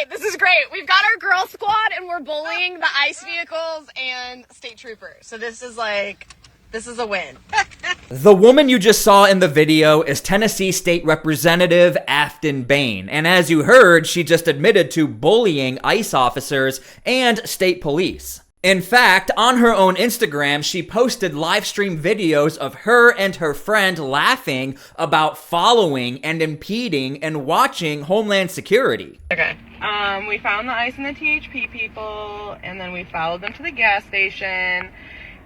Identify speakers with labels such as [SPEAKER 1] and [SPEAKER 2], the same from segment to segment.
[SPEAKER 1] great. This is great. We've got our girl squad and we're bullying the ICE vehicles and state troopers. So this is a win.
[SPEAKER 2] The woman you just saw in the video is Tennessee State Representative Afton Bane. And as you heard, she just admitted to bullying ICE officers and state police. In fact, on her own Instagram, she posted live stream videos of her and her friend laughing about following and impeding and watching Homeland Security.
[SPEAKER 3] Okay. We found the ICE and the THP people, and then we followed them to the gas station,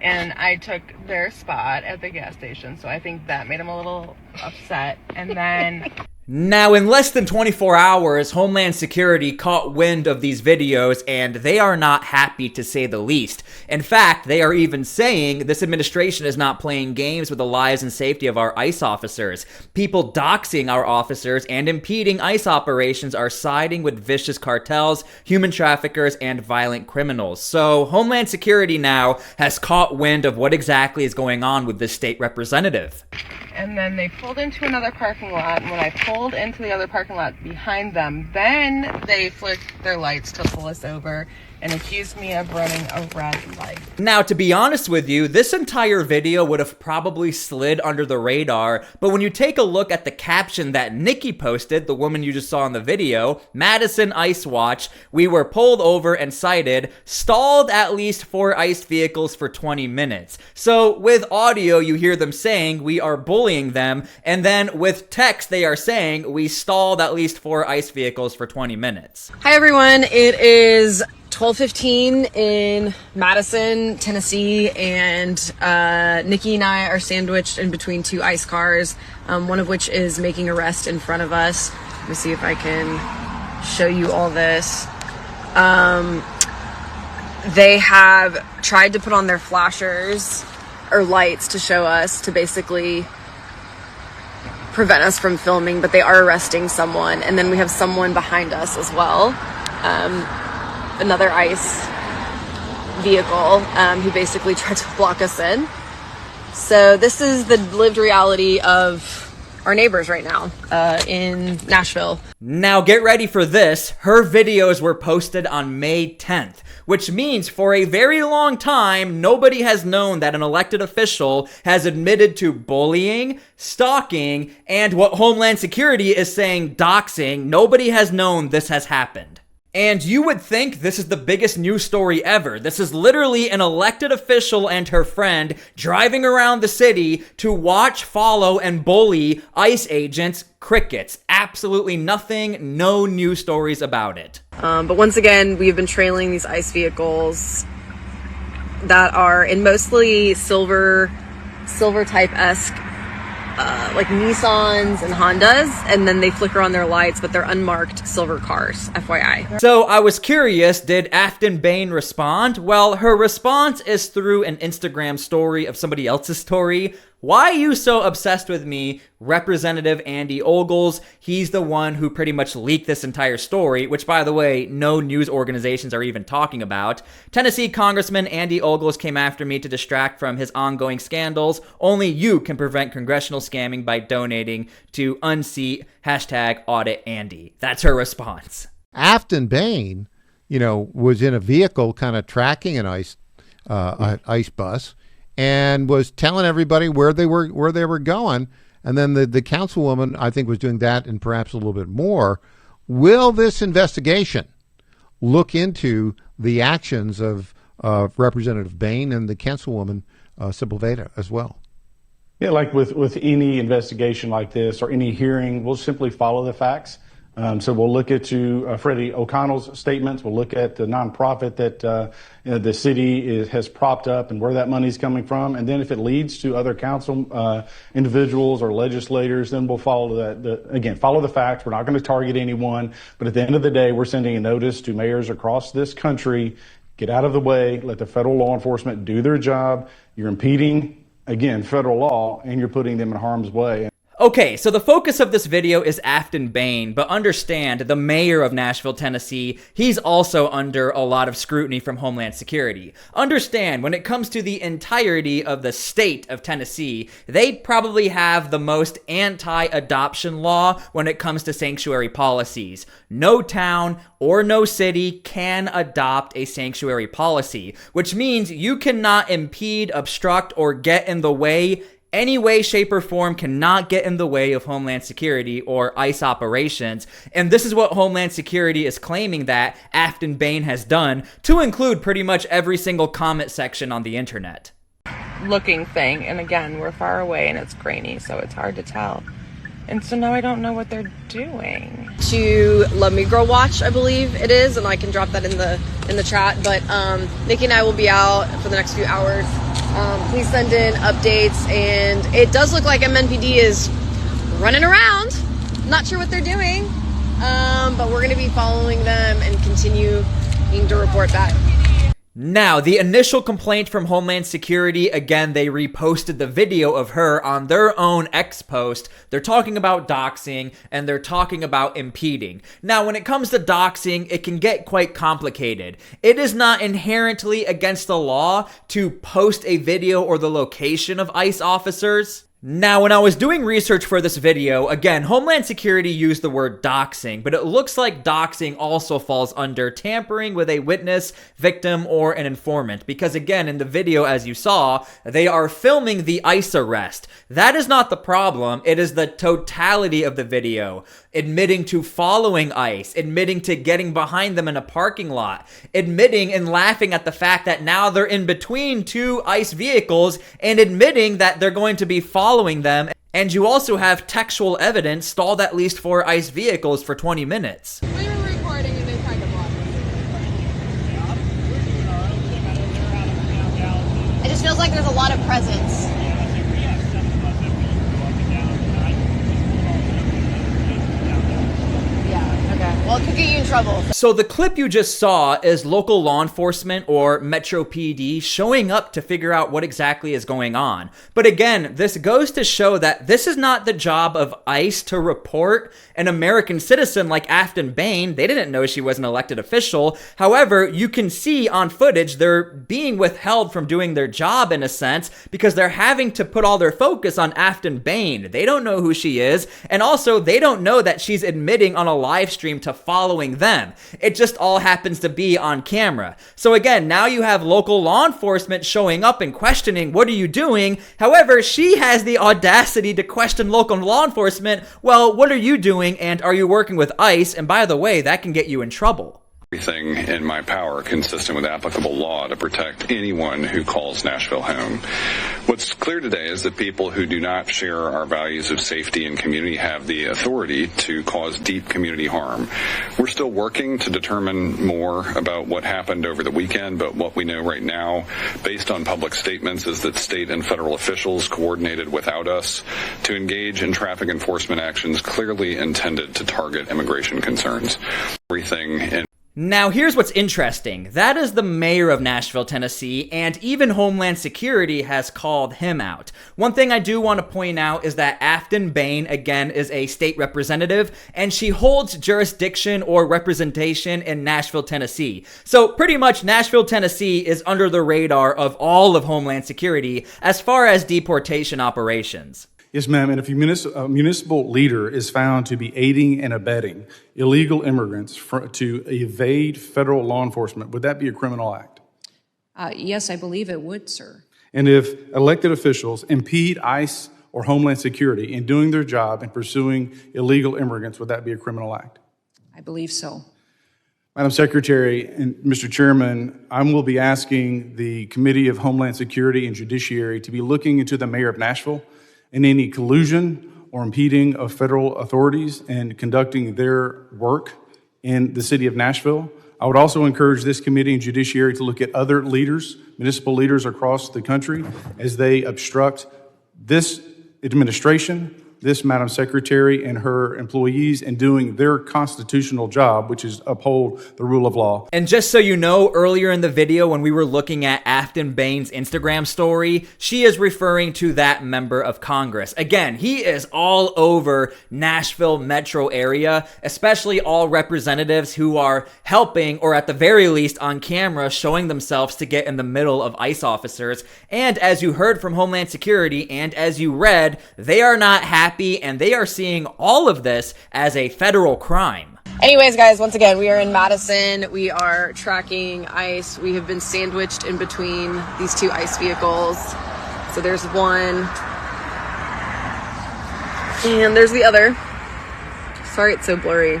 [SPEAKER 3] and I took their spot at the gas station, so I think that made them a little upset. And then...
[SPEAKER 2] Now, in less than 24 hours, Homeland Security caught wind of these videos, and they are not happy to say the least. In fact, they are even saying this administration is not playing games with the lives and safety of our ICE officers. People doxing our officers and impeding ICE operations are siding with vicious cartels, human traffickers, and violent criminals. So, Homeland Security now has caught wind of what exactly is going on with this state representative.
[SPEAKER 3] And then they pulled into another parking lot, and when I pulled into the other parking lot behind them, then they flicked their lights to pull us over and accused me of running a red light.
[SPEAKER 2] Now, to be honest with you, this entire video would have probably slid under the radar, but when you take a look at the caption that Nikki posted, the woman you just saw in the video, Madison ICE Watch, we were pulled over and cited, stalled at least 4 ICE vehicles for 20 minutes. So with audio, you hear them saying we are bullying them, and then with text, they are saying we stalled at least 4 ICE vehicles for 20 minutes.
[SPEAKER 1] Hi everyone, it is 12:15 in Madison, Tennessee, and Nikki and I are sandwiched in between 2 ICE cars, one of which is making arrest in front of us. Let me see if I can show you all this. They have tried to put on their flashers or lights to show us, to basically prevent us from filming, but they are arresting someone. And then we have someone behind us as well. Another ICE vehicle who basically tried to block us in. So this is the lived reality of our neighbors right now in Nashville.
[SPEAKER 2] Now get ready for this. Her videos were posted on May 10th, which means for a very long time, nobody has known that an elected official has admitted to bullying, stalking, and what Homeland Security is saying, doxing. Nobody has known this has happened. And you would think this is the biggest news story ever. This is literally an elected official and her friend driving around the city to watch, follow, and bully ICE agents. Crickets. Absolutely nothing. No news stories about it.
[SPEAKER 1] But once again, we have been trailing these ICE vehicles that are in mostly silver type-esque like Nissans and Hondas, and then they flicker on their lights, but they're unmarked silver cars, FYI.
[SPEAKER 2] So I was curious, did Afton Bane respond? Well, her response is through an Instagram story of somebody else's story. Why are you so obsessed with me? Representative Andy Ogles, he's the one who pretty much leaked this entire story, which, by the way, no news organizations are even talking about. Tennessee Congressman Andy Ogles came after me to distract from his ongoing scandals. Only you can prevent congressional scamming by donating to unseat #AuditAndy. That's her response.
[SPEAKER 4] Afton Bane, was in a vehicle kind of tracking an ICE bus, and was telling everybody where they were going. And then the councilwoman, I think, was doing that and perhaps a little bit more. Will this investigation look into the actions of Representative Bane and the councilwoman Sepulveda as well?
[SPEAKER 5] Yeah, like with any investigation like this or any hearing, we'll simply follow the facts. So we'll look into Freddie O'Connell's statements. We'll look at the nonprofit that the city has propped up and where that money's coming from. And then if it leads to other council individuals or legislators, then we'll follow follow the facts. We're not going to target anyone. But at the end of the day, we're sending a notice to mayors across this country. Get out of the way. Let the federal law enforcement do their job. You're impeding, again, federal law, and you're putting them in harm's way.
[SPEAKER 2] Okay, so the focus of this video is Afton Bane, but understand, the mayor of Nashville, Tennessee, he's also under a lot of scrutiny from Homeland Security. Understand, when it comes to the entirety of the state of Tennessee, they probably have the most anti-adoption law when it comes to sanctuary policies. No town or no city can adopt a sanctuary policy, which means you cannot impede, obstruct, or get in the way. Any way, shape, or form cannot get in the way of Homeland Security or ICE operations, and this is what Homeland Security is claiming that Afton Bane has done, to include pretty much every single comment section on the internet.
[SPEAKER 3] Looking thing, and again, we're far away and it's grainy, so it's hard to tell. And so now I don't know what they're doing.
[SPEAKER 1] To Love Me Girl Watch, I believe it is, and I can drop that in the chat. But Nikki and I will be out for the next few hours. Please send in updates, and it does look like MNPD is running around. Not sure what they're doing, but we're going to be following them and continuing to report back.
[SPEAKER 2] Now, the initial complaint from Homeland Security, again, they reposted the video of her on their own X post. They're talking about doxing, and they're talking about impeding. Now, when it comes to doxing, it can get quite complicated. It is not inherently against the law to post a video or the location of ICE officers. Now, when I was doing research for this video, again, Homeland Security used the word doxing, but it looks like doxing also falls under tampering with a witness, victim, or an informant, because again, in the video, as you saw, they are filming the ICE arrest. That is not the problem. It is the totality of the video. Admitting to following ICE, admitting to getting behind them in a parking lot, admitting and laughing at the fact that now they're in between two ICE vehicles, and admitting that they're going to be following them. And you also have textual evidence stalled at least 4 ICE vehicles for 20 minutes.
[SPEAKER 1] We were recording and they tried to block us. It just feels like there's a lot of presence. Well, it could get you in trouble.
[SPEAKER 2] So the clip you just saw is local law enforcement or Metro PD showing up to figure out what exactly is going on. But again, this goes to show that this is not the job of ICE to report an American citizen like Afton Bane. They didn't know she was an elected official. However, you can see on footage they're being withheld from doing their job in a sense because they're having to put all their focus on Afton Bane. They don't know who she is, and also they don't know that she's admitting on a live stream to following them. It just all happens to be on camera. So again, now you have local law enforcement showing up and questioning, what are you doing? However, she has the audacity to question local law enforcement. Well, what are you doing? And are you working with ICE? And by the way, that can get you in trouble.
[SPEAKER 6] Everything in my power consistent with applicable law to protect anyone who calls Nashville home. What's clear today is that people who do not share our values of safety and community have the authority to cause deep community harm. We're still working to determine more about what happened over the weekend, but what we know right now, based on public statements, is that state and federal officials coordinated without us to engage in traffic enforcement actions clearly intended to target immigration concerns. Everything in
[SPEAKER 2] Now, here's what's interesting. That is the mayor of Nashville, Tennessee, and even Homeland Security has called him out. One thing I do want to point out is that Afton Bane, again, is a state representative, and she holds jurisdiction or representation in Nashville, Tennessee. So pretty much Nashville, Tennessee is under the radar of all of Homeland Security as far as deportation operations.
[SPEAKER 5] Yes, ma'am. And if a municipal leader is found to be aiding and abetting illegal immigrants to evade federal law enforcement, would that be a criminal act?
[SPEAKER 7] Yes, I believe it would, sir.
[SPEAKER 5] And if elected officials impede ICE or Homeland Security in doing their job and pursuing illegal immigrants, would that be a criminal act?
[SPEAKER 7] I believe so.
[SPEAKER 5] Madam Secretary and Mr. Chairman, I will be asking the Committee of Homeland Security and Judiciary to be looking into the mayor of Nashville and any collusion or impeding of federal authorities and conducting their work in the city of Nashville. I would also encourage this committee and judiciary to look at other leaders, municipal leaders across the country, as they obstruct this administration this Madam Secretary and her employees in doing their constitutional job, which is uphold the rule of law.
[SPEAKER 2] And just so you know, earlier in the video when we were looking at Afton Bane's Instagram story, she is referring to that member of Congress. Again, he is all over Nashville metro area, especially all representatives who are helping, or at the very least on camera, showing themselves to get in the middle of ICE officers. And as you heard from Homeland Security and as you read, they are not happy and they are seeing all of this as a federal crime.
[SPEAKER 1] Anyways, guys, once again, we are in Madison. We are tracking ICE. We have been sandwiched in between these two ICE vehicles. So there's one and there's the other. Sorry it's so blurry.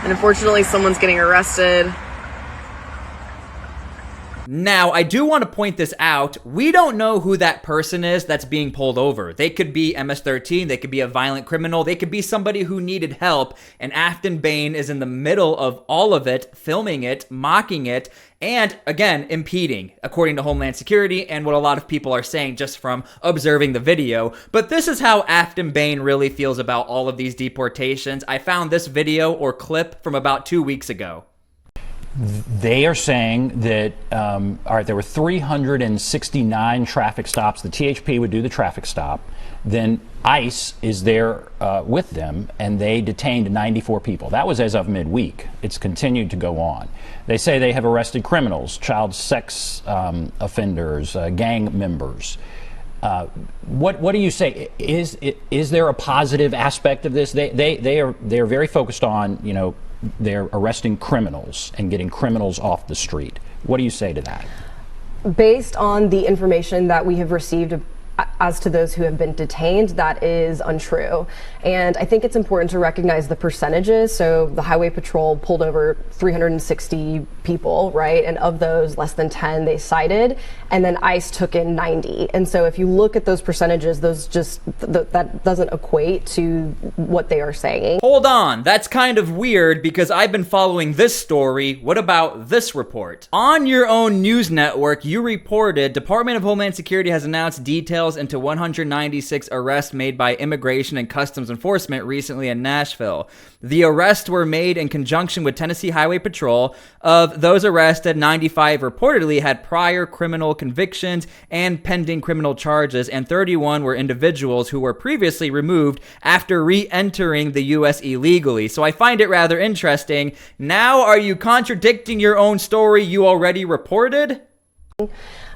[SPEAKER 1] And unfortunately, someone's getting arrested.
[SPEAKER 2] Now, I do want to point this out. We don't know who that person is that's being pulled over. They could be MS-13, they could be a violent criminal, they could be somebody who needed help, and Afton Bane is in the middle of all of it, filming it, mocking it, and, again, impeding, according to Homeland Security and what a lot of people are saying just from observing the video. But this is how Afton Bane really feels about all of these deportations. I found this video or clip from about 2 weeks ago.
[SPEAKER 8] They are saying that, all right, there were 369 traffic stops. The THP would do the traffic stop. Then ICE is there with them, and they detained 94 people. That was as of midweek. It's continued to go on. They say they have arrested criminals, child sex offenders, gang members. What do you say? Is there a positive aspect of this? They are very focused on, you know, they're arresting criminals and getting criminals off the street. What do you say to that?
[SPEAKER 9] Based on the information that we have received as to those who have been detained, that is untrue. And I think it's important to recognize the percentages. So the Highway Patrol pulled over 360 people, right? And of those, less than 10 they cited, and then ICE took in 90. And so if you look at those percentages, those just, that doesn't equate to what they are saying.
[SPEAKER 2] Hold on, that's kind of weird because I've been following this story. What about this report? On your own news network, you reported Department of Homeland Security has announced details into 196 arrests made by Immigration and Customs Enforcement recently in Nashville. The arrests were made in conjunction with Tennessee Highway Patrol. Of those arrested, 95 reportedly had prior criminal convictions and pending criminal charges, and 31 were individuals who were previously removed after re-entering the U.S. illegally. So I find it rather interesting. Now, are you contradicting your own story you already reported?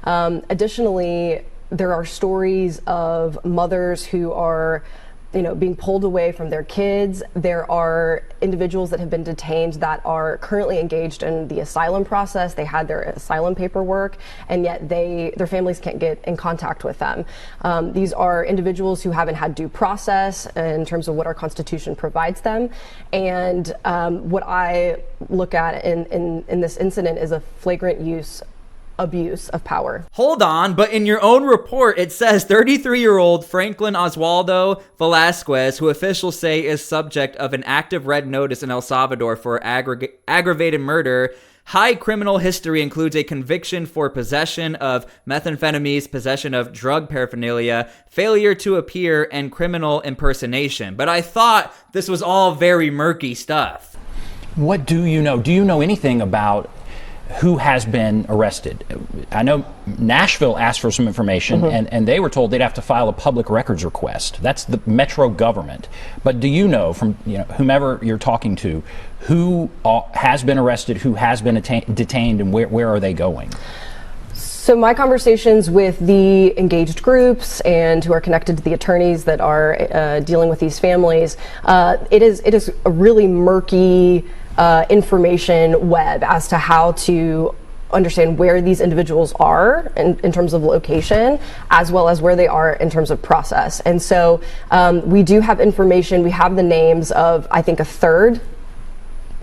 [SPEAKER 9] Additionally, there are stories of mothers who are, you know, being pulled away from their kids. There are individuals that have been detained that are currently engaged in the asylum process. They had their asylum paperwork, and yet their families can't get in contact with them. These are individuals who haven't had due process in terms of what our Constitution provides them. And what I look at in this incident is a flagrant abuse of power.
[SPEAKER 2] Hold on, but in your own report, it says 33-year-old Franklin Oswaldo Velasquez, who officials say is subject of an active red notice in El Salvador for aggravated murder. High criminal history includes a conviction for possession of methamphetamines, possession of drug paraphernalia, failure to appear, and criminal impersonation. But I thought this was all very murky stuff.
[SPEAKER 8] What do you know? Do you know anything about who has been arrested? I know Nashville asked for some information, and they were told they'd have to file a public records request. That's the metro government. But do you know from whomever you're talking to who has been arrested, who has been detained, and where are they going?
[SPEAKER 9] So my conversations with the engaged groups and who are connected to the attorneys that are dealing with these families, it is a really murky information web as to how to understand where these individuals are in terms of location, as well as where they are in terms of process. And so we do have information. We have the names of, I think, a third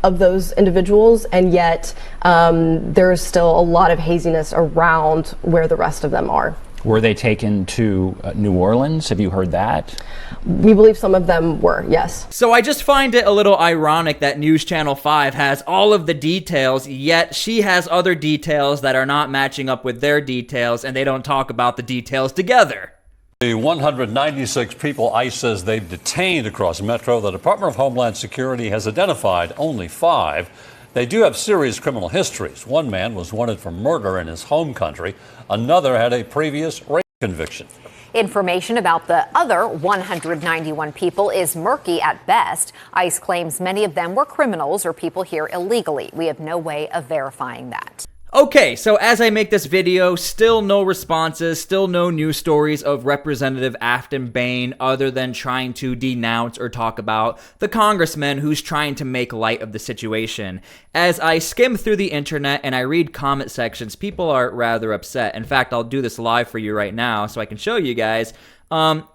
[SPEAKER 9] of those individuals, and yet there is still a lot of haziness around where the rest of them are.
[SPEAKER 8] Were they taken to New Orleans? Have you heard that?
[SPEAKER 9] We believe some of them were, yes.
[SPEAKER 2] So I just find it a little ironic that News Channel 5 has all of the details, yet she has other details that are not matching up with their details, and they don't talk about the details together.
[SPEAKER 10] The 196 people ICE says they've detained across Metro, the Department of Homeland Security has identified only 5. They do have serious criminal histories. One man was wanted for murder in his home country. Another had a previous rape conviction.
[SPEAKER 11] Information about the other 191 people is murky at best. ICE claims many of them were criminals or people here illegally. We have no way of verifying that.
[SPEAKER 2] Okay, so as I make this video, still no responses, still no news stories of Representative Afton Bane other than trying to denounce or talk about the congressman who's trying to make light of the situation. As I skim through the internet and I read comment sections, people are rather upset. In fact, I'll do this live for you right now so I can show you guys.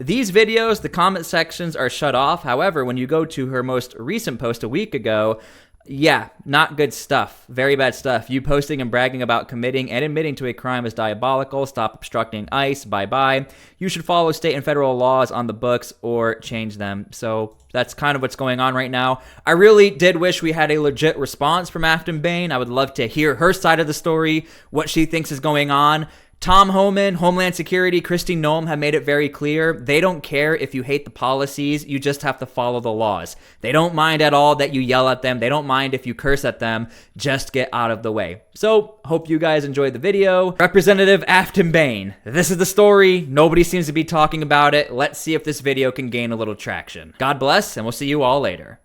[SPEAKER 2] These videos, the comment sections are shut off. However, when you go to her most recent post a week ago, yeah, not good stuff. Very bad stuff. You posting and bragging about committing and admitting to a crime is diabolical. Stop obstructing ICE. Bye-bye. You should follow state and federal laws on the books or change them. So that's kind of what's going on right now. I really did wish we had a legit response from Afton Bane. I would love to hear her side of the story, what she thinks is going on. Tom Homan, Homeland Security, Kristi Noem have made it very clear. They don't care if you hate the policies. You just have to follow the laws. They don't mind at all that you yell at them. They don't mind if you curse at them. Just get out of the way. So, hope you guys enjoyed the video. Representative Afton Bane. This is the story. Nobody seems to be talking about it. Let's see if this video can gain a little traction. God bless, and we'll see you all later.